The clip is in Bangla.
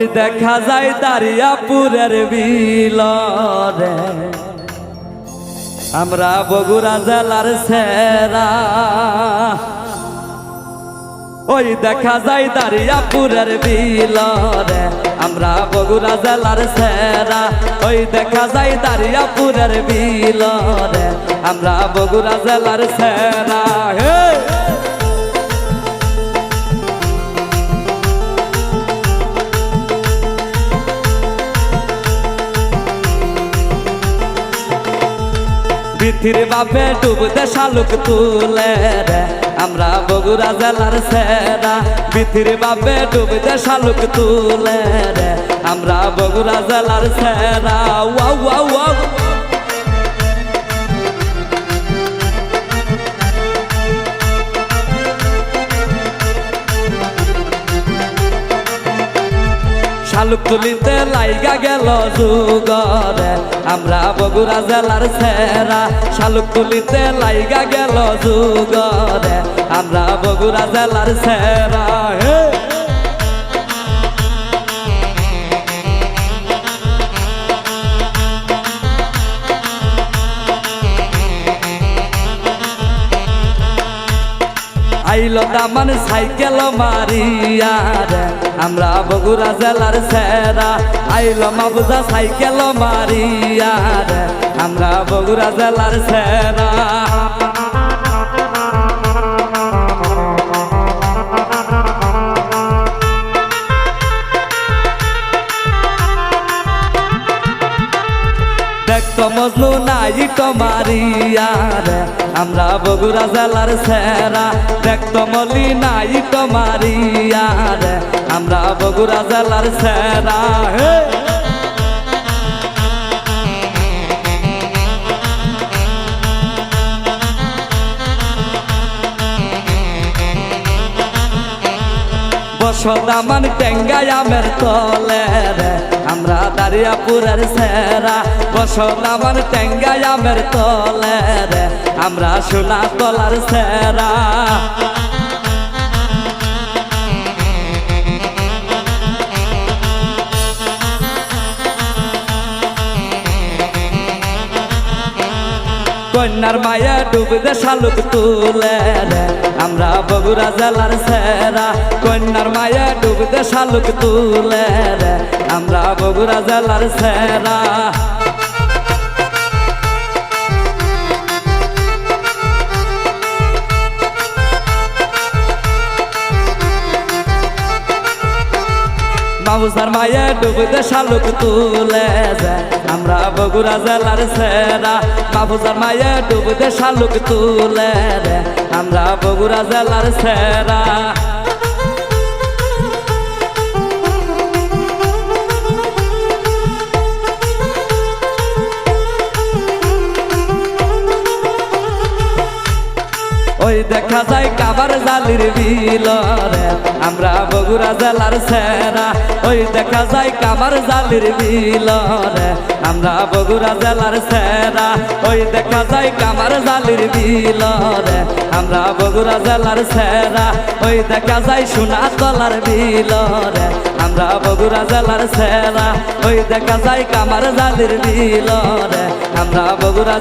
দেখা যায় দারিয়াপুরের বিলরে আমরা বগুড়া জেলার সেরা। ওই দেখা যায় দারিয়াপুরের বিলরে আমরা বগুড়া জেলার সেরা। ওই দেখা যায় দারিয়াপুরের বিলরে আমরা বগুড়া জেলার সেরা। হে পৃথিবীর বাপে ডুবতে শালুক তুলে রে আমরা বগুড়া জেলার সেরা। পৃথিবীর বাপে ডুবতে শালুক তুলে রে আমরা বগুড়া জেলার সেরা। ওয়াও ওয়াও ওয়াও শালুক তুলিতে লাইগা গেল যুগরে আমরা বগুড়া জেলার সেরা। শালুক তুলিতে লাইগা গেল যুগরে আমরা বগুড়া জেলার সেরা। হে আইলো দামান সাইকেল মারিয়া রে আমরা বগুড়া জেলার সেরা। আইলো মাবুজা সাইকেল মারিয়া রে আমরা বগুড়া জেলার সেরা। দেখতো মজনু নাইটো মারিয়া রে আমরা বগুড়া জেলার সেরা। দেখতো মলি নাইটো মারিয়া রে আমরা বগুড়া জেলার সেরা। হে বসদামান টেঙ্গাই আমের তলে রে আমরা দারিয়াপুরের সেরা। বসদামান টেঙ্গাই আমের তলে রে আমরা সোনা তলার সেরা। কন্যার মায়া ডুবতে শালুক তুলে রে আমরা বগুড়া জেলার সেরা। কন্যার মায়া ডুবতে শালুক তুলে রে আমরা বগুড়া জেলার সেরা। মাবুজার মায়া ডুবতে শালুক তুলে যায় আমরা বগুড়া জেলার সেরা। মাবুজার মায়া ডুবতে শালুক তুলে রে আমরা বগুড়া জেলার সেরা। ওই দেখা যায় কাবার জালির বিলরে আমরা বগুড়া জেলার সেরা। ওই দেখা যায় কাবার জালির বিলরে আমরা বগুড়া জেলার সেরা। ওই দেখা যায় কামার জালির বিলরে আমরা বগুড়া জেলার সেরা। ওই দেখা যায় সোনা তলার বিলরে আমরা বগুড়া জেলার সেরা। ওই দেখা যায় কামার জালির বিলরে আমরা বগুড়া